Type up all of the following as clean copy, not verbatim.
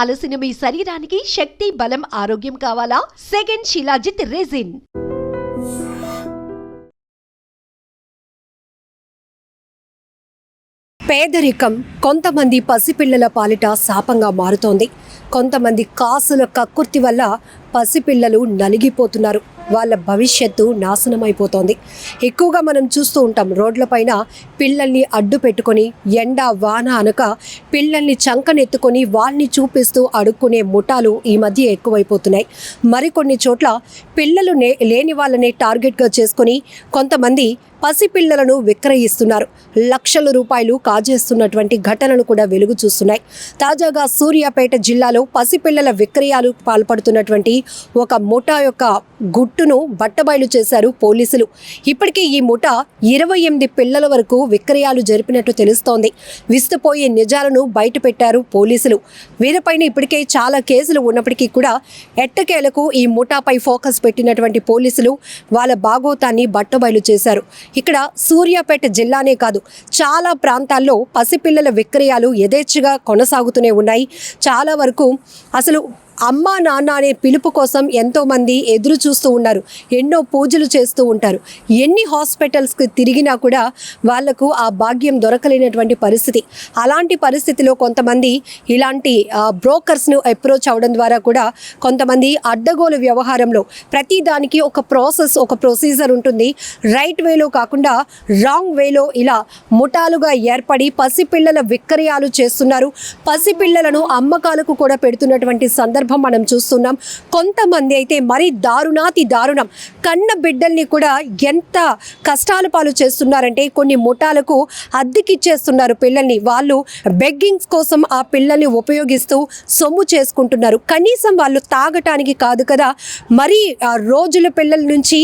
అలసిన మీ శరీరానికి శక్తి, బలం, ఆరోగ్యం కావాలా? Second shilajit resin. పేదరికం కొంతమంది పసిపిల్లల పాలిట శాపంగా మారుతోంది. కొంతమంది కాసుల కక్కుర్తి వల్ల పసిపిల్లలు నలిగిపోతున్నారు. వాళ్ళ భవిష్యత్తు నాశనమైపోతోంది. ఎక్కువగా మనం చూస్తూ ఉంటాం, రోడ్లపైన పిల్లల్ని అడ్డు పెట్టుకొని ఎండ వాన అనక పిల్లల్ని చంకనెత్తుకొని వాళ్ళని చూపిస్తూ అడుక్కునే ముఠాలు ఈ మధ్య ఎక్కువైపోతున్నాయి. మరికొన్ని చోట్ల పిల్లలు లేని వాళ్ళని టార్గెట్గా చేసుకొని కొంతమంది పసిపిల్లలను విక్రయిస్తున్నారు. లక్షల రూపాయలు కాజేస్తున్నటువంటి ఘటనలు కూడా వెలుగు చూస్తున్నాయి. తాజాగా సూర్యాపేట జిల్లాలో పసిపిల్లల విక్రయాలు పాల్పడుతున్నటువంటి ఒక ముఠా యొక్క గుట్టును బట్టబయలు చేశారు పోలీసులు. ఇప్పటికే ఈ ముఠా 28 పిల్లల వరకు విక్రయాలు జరిపినట్టు తెలుస్తోంది. విస్తుపోయే నిజాలను బయట పెట్టారు పోలీసులు. వీరిపైన ఇప్పటికే చాలా కేసులు ఉన్నప్పటికీ కూడా ఎట్టకేలకు ఈ ముఠాపై ఫోకస్ పెట్టినటువంటి పోలీసులు వాళ్ళ బాగోతాన్ని బట్టబయలు చేశారు. ఇక్కడ సూర్యాపేట జిల్లానే కాదు, చాలా ప్రాంతాల్లో పసిపిల్లల విక్రయాలు యథేచ్ఛగా కొనసాగుతూనే ఉన్నాయి. చాలా వరకు అసలు అమ్మా నాన్న అనే పిలుపు కోసం ఎంతోమంది ఎదురు చూస్తూ ఉన్నారు. ఎన్నో పూజలు చేస్తూ ఉంటారు. ఎన్ని హాస్పిటల్స్కి తిరిగినా కూడా వాళ్లకు ఆ భాగ్యం దొరకలేనటువంటి పరిస్థితి. అలాంటి పరిస్థితిలో కొంతమంది ఇలాంటి బ్రోకర్స్ను అప్రోచ్ అవ్వడం ద్వారా కూడా కొంతమంది అడ్డగోలు వ్యవహారంలో ప్రతి దానికి ఒక ప్రాసెస్, ఒక ప్రొసీజర్ ఉంటుంది. రైట్ వేలో కాకుండా రాంగ్ వేలో ఇలా ముఠాలుగా ఏర్పడి పసిపిల్లల విక్రయాలు చేస్తున్నారు. పసిపిల్లలను అమ్మకాలకు కూడా పెడుతున్నటువంటి సందర్భం మనం చూస్తున్నాం. కొంతమంది అయితే మరీ దారుణాతి దారుణం, కన్న బిడ్డల్ని కూడా ఎంత కష్టాల పాలు చేస్తున్నారంటే కొన్ని ముఠాలకు అద్దెకిచ్చేస్తున్నారు పిల్లల్ని. వాళ్ళు బెగ్గింగ్స్ కోసం ఆ పిల్లల్ని ఉపయోగిస్తూ సొమ్ము చేసుకుంటున్నారు. కనీసం వాళ్ళు తాగటానికి కాదు కదా, మరి ఆ రోజుల పిల్లల నుంచి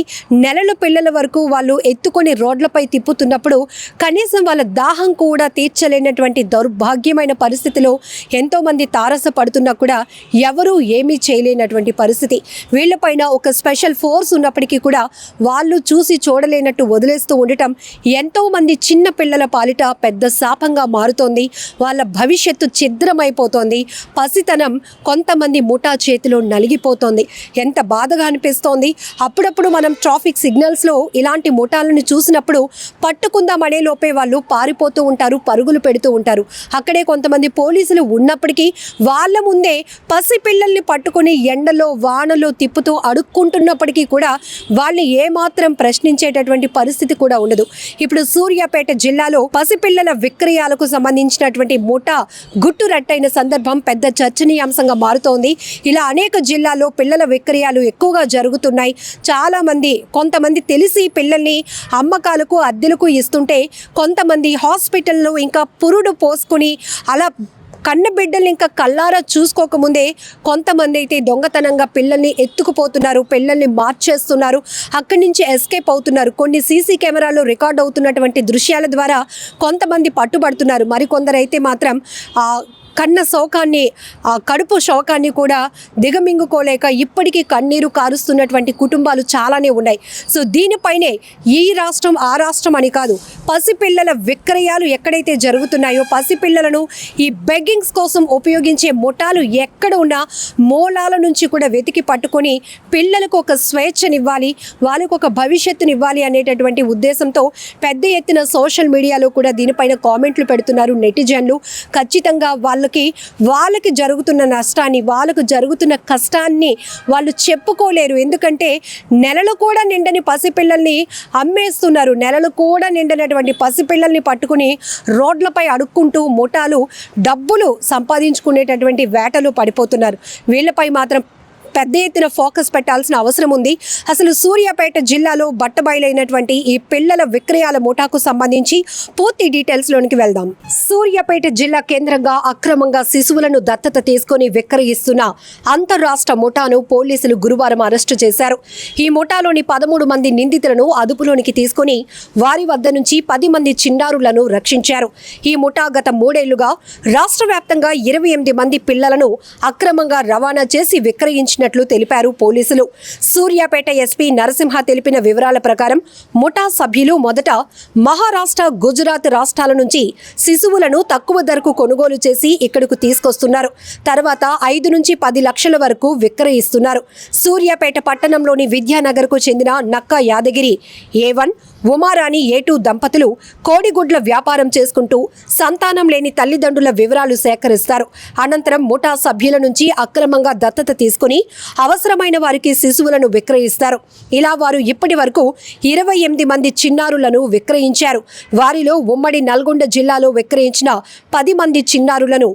నెలల పిల్లల వరకు వాళ్ళు ఎత్తుకొని రోడ్లపై తిప్పుతున్నప్పుడు కనీసం వాళ్ళ దాహం కూడా తీర్చలేనటువంటి దౌర్భాగ్యమైన పరిస్థితిలో ఎంతోమంది తారసపడుతున్నా కూడా ఎవరు ఏమీ చేయలేనటువంటి పరిస్థితి. వీళ్ళపైన ఒక స్పెషల్ ఫోర్స్ ఉన్నప్పటికీ కూడా వాళ్ళు చూసి చూడలేనట్టు వదిలేస్తూ ఉండటం ఎంతోమంది చిన్న పిల్లల పాలిట పెద్ద శాపంగా మారుతోంది. వాళ్ళ భవిష్యత్తు ఛిద్రమైపోతోంది. పసితనం కొంతమంది ముఠా చేతిలో నలిగిపోతోంది. ఎంత బాధగా అనిపిస్తోంది. అప్పుడప్పుడు మనం ట్రాఫిక్ సిగ్నల్స్లో ఇలాంటి ముఠాలను చూసినప్పుడు పట్టుకుందామనే లోపే వాళ్ళు పారిపోతూ ఉంటారు, పరుగులు పెడుతూ ఉంటారు. అక్కడే కొంతమంది పోలీసులు ఉన్నప్పటికీ వాళ్ళ ముందే పసిపిల్లల్ని పట్టుకుని ఎండలో వానలో తిప్పుతూ అడుక్కుంటున్నప్పటికీ కూడా వాళ్ళని ఏమాత్రం ప్రశ్నించేటటువంటి పరిస్థితి కూడా ఉండదు. ఇప్పుడు సూర్యాపేట జిల్లాలో పసిపిల్లల విక్రయాలకు సంబంధించినటువంటి ముఠా గుట్టు రట్టైన సందర్భం పెద్ద చర్చనీయాంశంగా మారుతోంది. ఇలా అనేక జిల్లాల్లో పిల్లల విక్రయాలు ఎక్కువగా జరుగుతున్నాయి. కొంతమంది తెలిసి పిల్లల్ని అమ్మకాలకు అద్దెలకు ఇస్తుంటే కొంతమంది హాస్పిటల్లో ఇంకా పురుడు పోసుకుని అలా కన్న బిడ్డలు ఇంకా కళ్ళారా చూసుకోకముందే కొంతమంది అయితే దొంగతనంగా పిల్లల్ని ఎత్తుకుపోతున్నారు, పిల్లల్ని మార్చేస్తున్నారు, అక్కడి నుంచి ఎస్కేప్ అవుతున్నారు. కొన్ని సీసీ కెమెరాలో రికార్డ్ అవుతున్నటువంటి దృశ్యాల ద్వారా కొంతమంది పట్టుబడుతున్నారు. మరికొందరైతే మాత్రం కన్న శోకాన్ని, కడుపు శోకాన్ని కూడా దిగమింగుకోలేక ఇప్పటికీ కన్నీరు కారుస్తున్నటువంటి కుటుంబాలు చాలానే ఉన్నాయి. సో దీనిపైనే ఈ రాష్ట్రం ఆ రాష్ట్రం అని కాదు, పసిపిల్లల విక్రయాలు ఎక్కడైతే జరుగుతున్నాయో, పసిపిల్లలను ఈ బెగ్గింగ్స్ కోసం ఉపయోగించే ముఠాలు ఎక్కడ ఉన్నా మూలాల నుంచి కూడా వెతికి పట్టుకొని పిల్లలకు ఒక స్వేచ్ఛనివ్వాలి, వాళ్ళకు ఒక భవిష్యత్తునివ్వాలి అనేటటువంటి ఉద్దేశంతో పెద్ద ఎత్తున సోషల్ మీడియాలో కూడా దీనిపైన కామెంట్లు పెడుతున్నారు నెటిజన్లు. ఖచ్చితంగా వాళ్ళకి జరుగుతున్న నష్టాన్ని, వాళ్ళకు జరుగుతున్న కష్టాన్ని వాళ్ళు చెప్పుకోలేరు. ఎందుకంటే నెలలు కూడా నిండని పసిపిల్లల్ని అమ్మేస్తున్నారు. నెలలు కూడా నిండినటువంటి పసిపిల్లల్ని పట్టుకుని రోడ్లపై అడుక్కుంటూ ముఠాలు డబ్బులు సంపాదించుకునేటటువంటి వేటలు పడిపోతున్నారు. వీళ్ళపై మాత్రం పెద్ద ఎత్తున ఫోకస్ పెట్టాల్సిన అవసరం ఉంది. అసలు సూర్యాపేట జిల్లాలో బట్టబయలైనటువంటి ఈ పిల్లల విక్రయాల ముఠాకు సంబంధించి పూర్తి డీటెయిల్స్లోనికి వెళ్దాం. సూర్యాపేట జిల్లా కేంద్రంగా అక్రమంగా శిశువులను దత్తత తీసుకొని విక్రయిస్తున్న అంతర్రాష్ట్ర ముఠాను పోలీసులు గురువారం అరెస్టు చేశారు. ఈ ముఠాలోని 13 మంది నిందితులను అదుపులోనికి తీసుకుని వారి వద్ద నుంచి 10 మంది చిన్నారులను రక్షించారు. ఈ ముఠా గత 3 ఏళ్లుగా రాష్ట్ర వ్యాప్తంగా 28 మంది పిల్లలను అక్రమంగా రవాణా చేసి విక్రయించిన చేసినట్లు తెలిపారు పోలీసులు. సూర్యాపేట ఎస్పీ నరసింహ తెలిపిన వివరాల ప్రకారం ముఠా సభ్యులు మొదట మహారాష్ట్ర, గుజరాత్ రాష్ట్రాల నుంచి శిశువులను తక్కువ ధరకు కొనుగోలు చేసి ఇక్కడకు తీసుకొస్తున్నారు. తర్వాత 5 నుంచి 10 లక్షల వరకు విక్రయిస్తున్నారు. సూర్యాపేట పట్టణంలోని విద్యానగర్కు చెందిన నక్క యాదగిరి A1, ఉమారాణి A2 దంపతులు కోడిగుడ్ల వ్యాపారం చేసుకుంటూ సంతానం లేని తల్లిదండ్రుల వివరాలు సేకరిస్తారు. అనంతరం ముఠా సభ్యుల నుంచి అక్రమంగా దత్తత తీసుకుని అవసరమైన వారికి శిశువులను విక్రయిస్తారు. ఇలా వారు ఇప్పటి వరకు 28 మంది చిన్నారులను విక్రయించారు. వారిలో ఉమ్మడి నల్గొండ జిల్లాలో విక్రయించిన 10 మంది చిన్నారులను,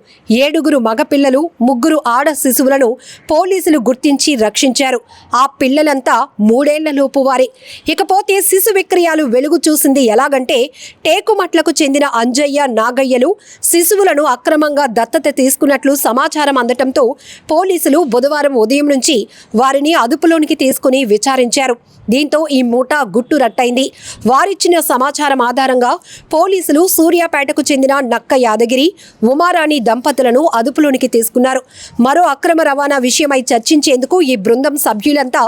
7 మగపిల్లలు, 3 ఆడ శిశువులను పోలీసులు గుర్తించి రక్షించారు. ఆ పిల్లలంతా 3 ఏళ్లలోపు వారే. ఇకపోతే శిశు విక్రయాలు వెలుగు చూసింది ఎలాగంటే, టేకుమట్లకు చెందిన అంజయ్య, నాగయ్యలు శిశువులను అక్రమంగా దత్తత తీసుకున్నట్లు సమాచారం అందటంతో పోలీసులు బుధవారం ఉదయం నుంచి వారిని అదుపులోనికి తీసుకుని విచారించారు. దీంతో ఈ ముఠా గుట్టు రట్టయింది. వారిచ్చిన సమాచారం ఆధారంగా పోలీసులు సూర్యాపేటకు చెందిన నక్క యాదగిరి, ఉమారాణి దంపతులను అదుపులోనికి తీసుకున్నారు. మరో అక్రమ రవాణా విషయమై చర్చించేందుకు ఈ బృందం సభ్యులంతా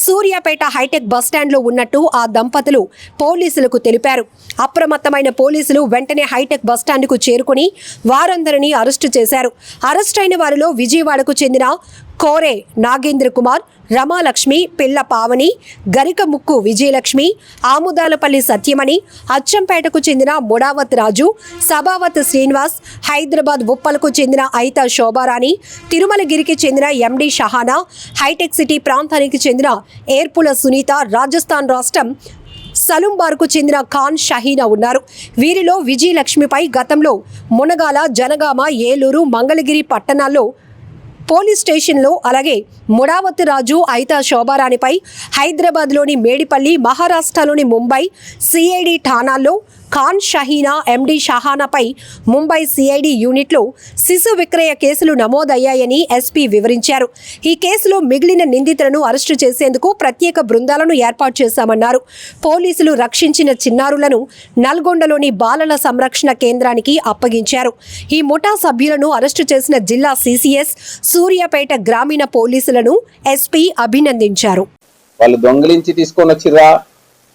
సూర్యాపేట హైటెక్ బస్టాండ్లో ఉన్నట్టు ఆ దంపతులు పోలీసులకు తెలిపారు. అప్రమత్తమైన పోలీసులు వెంటనే హైటెక్ బస్టాండ్కు చేరుకుని వారందరినీ అరెస్టు చేశారు. అరెస్టైన వారిలో విజయవాడకు చెందిన కోరే నాగేంద్ర కుమార్, రమాలక్ష్మి, పిల్ల పావని, గరికముక్కు విజయలక్ష్మి, ఆముదాలపల్లి సత్యమణి, అచ్చంపేటకు చెందిన ముడావత్ రాజు, సభావత్ శ్రీనివాస్, హైదరాబాద్ ఉప్పలకు చెందిన ఐతా శోభారాణి, తిరుమలగిరికి చెందిన ఎండి షహానా, హైటెక్ సిటీ ప్రాంతానికి చెందిన ఏర్పుల సునీత, రాజస్థాన్ రాష్ట్రం సలుంబార్కు చెందిన ఖాన్ షహీనా ఉన్నారు. వీరిలో విజయలక్ష్మిపై గతంలో మునగాల, జనగామ, ఏలూరు, మంగళగిరి పట్టణాల్లో పోలీస్ స్టేషన్లో, అలాగే ముడావత్ రాజు, ఐతా శోభారాణిపై హైదరాబాద్లోని మేడిపల్లి, మహారాష్ట్రలోని ముంబై సిఐడి ఠాణాల్లో, ఖాన్ షహీనా, ఎండి షహానాపై ముంబై సిఐడి యూనిట్లో శిశు విక్రయ కేసులు నమోదయ్యాయని ఎస్పీ వివరించారు. ఈ కేసులో మిగిలిన నిందితులను అరెస్టు చేసేందుకు ప్రత్యేక బృందాలను ఏర్పాటు చేశామన్నారు. పోలీసులు రక్షించిన చిన్నారులను నల్గొండలోని బాలల సంరక్షణ కేంద్రానికి అప్పగించారు. ఈ ముఠా సభ్యులను అరెస్టు చేసిన జిల్లా సిసిఎస్, సూర్యాపేట గ్రామీణ పోలీసులను ఎస్పీ అభినందించారు. వాళ్ళు దొంగిలించి తీసుకొని వచ్చిరా,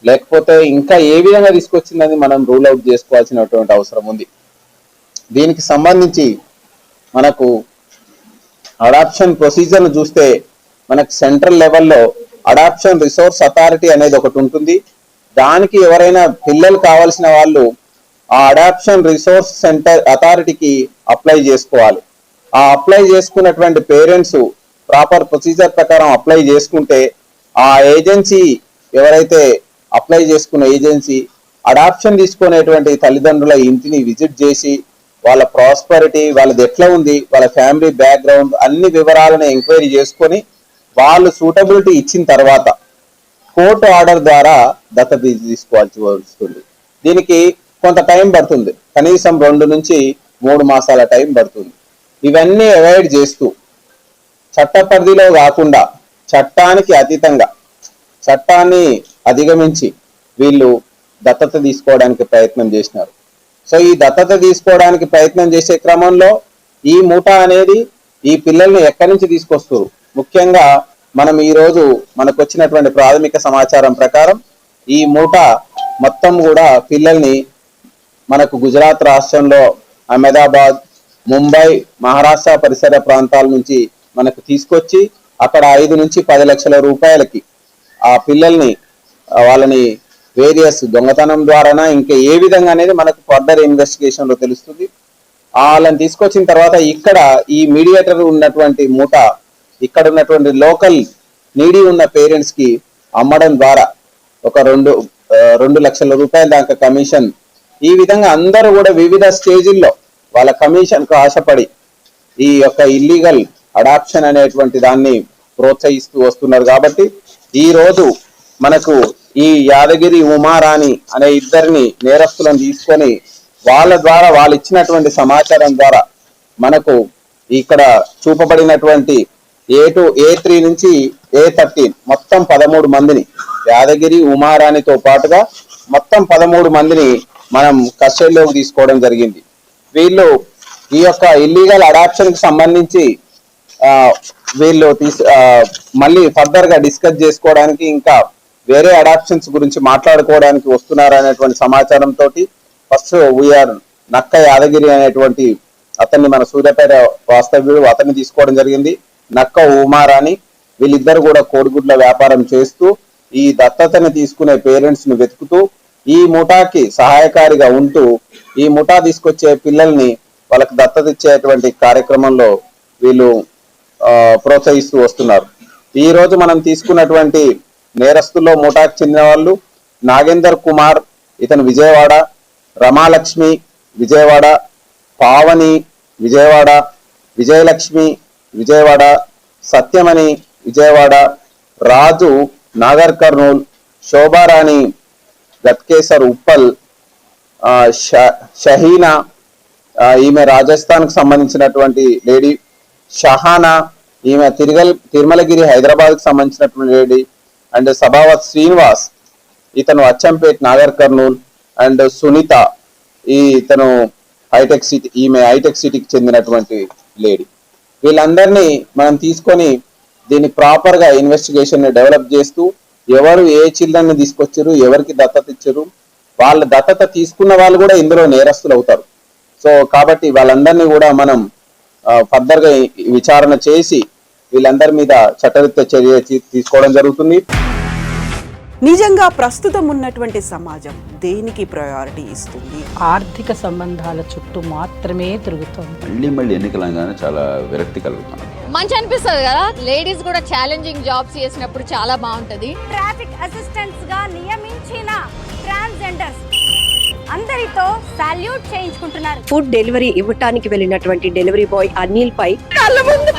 లేకపోతే ఇంకా ఏ విధంగా తీసుకొచ్చిందని మనం రూల్ అవుట్ చేసుకోవాల్సినటువంటి అవసరం ఉంది. దీనికి సంబంధించి మనకు అడాప్షన్ ప్రొసీజర్ను చూస్తే మనకు సెంట్రల్ లెవెల్లో అడాప్షన్ రిసోర్స్ అథారిటీ అనేది ఒకటి ఉంటుంది. దానికి ఎవరైనా పిల్లలు కావాల్సిన వాళ్ళు ఆ అడాప్షన్ రిసోర్స్ సెంటర్ అథారిటీకి అప్లై చేసుకోవాలి. ఆ అప్లై చేసుకున్నటువంటి పేరెంట్స్ ప్రాపర్ ప్రొసీజర్ ప్రకారం అప్లై చేసుకుంటే ఆ ఏజెన్సీ ఎవరైతే అప్లై చేసుకున్న ఏజెన్సీ అడాప్షన్ తీసుకునేటువంటి తల్లిదండ్రుల ఇంటిని విజిట్ చేసి వాళ్ళ ప్రాస్పరిటీ, వాళ్ళది ఎట్లా ఉంది, వాళ్ళ ఫ్యామిలీ బ్యాక్గ్రౌండ్ అన్ని వివరాలను ఎంక్వైరీ చేసుకొని వాళ్ళు సూటబిలిటీ ఇచ్చిన తర్వాత కోర్టు ఆర్డర్ ద్వారా దత్తత తీసుకోవాల్సి వస్తుంది. దీనికి కొంత టైం పడుతుంది, కనీసం 2 నుంచి 3 మాసాల టైం పడుతుంది. ఇవన్నీ అవాయిడ్ చేస్తూ చట్ట పరిధిలో కాకుండా చట్టానికి అతీతంగా, చట్టాన్ని అధిగమించి వీళ్ళు దత్తత తీసుకోవడానికి ప్రయత్నం చేసినారు. సో ఈ దత్తత తీసుకోవడానికి ప్రయత్నం చేసే క్రమంలో ఈ ముఠా అనేది ఈ పిల్లల్ని ఎక్కడి నుంచి తీసుకొస్తారు, ముఖ్యంగా మనం ఈరోజు మనకు వచ్చినటువంటి ప్రాథమిక సమాచారం ప్రకారం ఈ ముఠా మొత్తం కూడా పిల్లల్ని మనకు గుజరాత్ రాష్ట్రంలో అహ్మదాబాద్, ముంబై, మహారాష్ట్ర పరిసర ప్రాంతాల నుంచి మనకు తీసుకొచ్చి అక్కడ 5 నుంచి 10 లక్షల రూపాయలకి ఆ పిల్లల్ని వాళ్ళని వేరియస్ దొంగతనం ద్వారానా ఇంకా ఏ విధంగా అనేది మనకు ఫర్దర్ ఇన్వెస్టిగేషన్ లో తెలుస్తుంది. వాళ్ళని తీసుకొచ్చిన తర్వాత ఇక్కడ ఈ మీడియేటర్ ఉన్నటువంటి ముఠా ఇక్కడ ఉన్నటువంటి లోకల్ నీడీ ఉన్న పేరెంట్స్ కి అమ్మడం ద్వారా ఒక 2 లక్షల రూపాయల దాకా కమిషన్, ఈ విధంగా అందరూ కూడా వివిధ స్టేజీల్లో వాళ్ళ కమిషన్ కు ఆశపడి ఈ యొక్క ఇల్లీగల్ అడాప్షన్ అనేటువంటి దాన్ని ప్రోత్సహిస్తూ వస్తున్నారు. కాబట్టి ఈ రోజు మనకు ఈ యాదగిరి, ఉమారాణి అనే ఇద్దరిని నేరస్తులను తీసుకొని వాళ్ళ ద్వారా వాళ్ళు ఇచ్చినటువంటి సమాచారం ద్వారా మనకు ఇక్కడ చూపబడినటువంటి A2, A3 నుంచి A13 మొత్తం 13 మందిని, యాదగిరి, ఉమారాణితో పాటుగా మొత్తం 13 మందిని మనం కస్టడీలోకి తీసుకోవడం జరిగింది. వీళ్ళు ఈ యొక్క ఇల్లీగల్ అడాప్షన్ కి సంబంధించి వీళ్ళు మళ్ళీ ఫర్దర్ గా డిస్కస్ చేసుకోవడానికి ఇంకా వేరే అడాప్షన్స్ గురించి మాట్లాడుకోవడానికి వస్తున్నారు అనేటువంటి సమాచారంతో ఫస్ట్ వీఆర్ నక్క యాదగిరి అనేటువంటి అతన్ని మన సూర్యాపేట వాస్తవ్యుడు అతన్ని తీసుకోవడం జరిగింది. నక్క ఉమారాణి వీళ్ళిద్దరు కూడా కోడిగుడ్ల వ్యాపారం చేస్తూ ఈ దత్తతని తీసుకునే పేరెంట్స్ ను వెతుకుతూ ఈ ముఠాకి సహాయకారిగా ఉంటూ ఈ ముఠా తీసుకొచ్చే పిల్లల్ని వాళ్ళకి దత్తత ఇచ్చేటువంటి కార్యక్రమంలో వీళ్ళు ప్రోత్సహిస్తూ వస్తున్నారు. ఈ రోజు మనం తీసుకున్నటువంటి నేరస్తుల్లో ముఠాకి చెందిన వాళ్ళు నాగేందర్ కుమార్, ఇతను విజయవాడ, రమాలక్ష్మి విజయవాడ, పావని విజయవాడ, విజయలక్ష్మి విజయవాడ, సత్యమణి విజయవాడ, రాజు నాగర్ కర్నూల్, శోభారాణి గత్కేసర్ ఉప్పల్, షహీనా ఈమె రాజస్థాన్ కు సంబంధించినటువంటి లేడీ, షహానా ఈమె తిరుమలగిరి హైదరాబాద్ కు సంబంధించినటువంటి లేడీ, అండ్ సభావత్ శ్రీనివాస్ ఇతను అచ్చంపేట్ నాగర్ కర్నూల్, అండ్ సునీత ఇతను హైటెక్ సిటీ ఈమె హైటెక్ సిటీకి చెందినటువంటి లేడీ. వీళ్ళందరినీ మనం తీసుకొని దీన్ని ప్రాపర్ గా ఇన్వెస్టిగేషన్ ని డెవలప్ చేస్తూ ఎవరు ఏ చిల్డ్రన్ ని తీసుకొచ్చారు, ఎవరికి దత్తత ఇచ్చారు, వాళ్ళ దత్తత తీసుకున్న వాళ్ళు కూడా ఇందులో నేరస్తులు అవుతారు. సో కాబట్టి వాళ్ళందరినీ కూడా మనం ఫర్దర్ గా విచారణ చేసి వీళ్ళందరి మీద చట్టరీత్యా చర్య తీసుకోవడం జరుగుతుంది. నిజంగా ప్రస్తుతం ఉన్నటువంటి సమాజం దేనికి ప్రయారిటీ ఇస్తుంది? ఆర్థిక సంబంధాల చుట్టూ మాత్రమే తిరుగుతుంది. మళ్ళీ ఎన్నికలంగానే చాలా విరక్తి కలుగుతాం. మంచి అనిపిస్తుంది కదా, లేడీస్ కూడా ఛాలెంజింగ్ జాబ్స్ చేసినప్పుడు చాలా బాగుంటది. ట్రాఫిక్ అసిస్టెంట్స్ గా నియమించిన ట్రాన్స్జెండర్స్ అందరితో సాల్యూట్ చేయించుకుంటున్నారు. ఫుడ్ డెలివరీ ఇవ్వటానికి వెళ్ళినటువంటి డెలివరీ బాయ్ అనిల్ పై కళ్ళ ముందు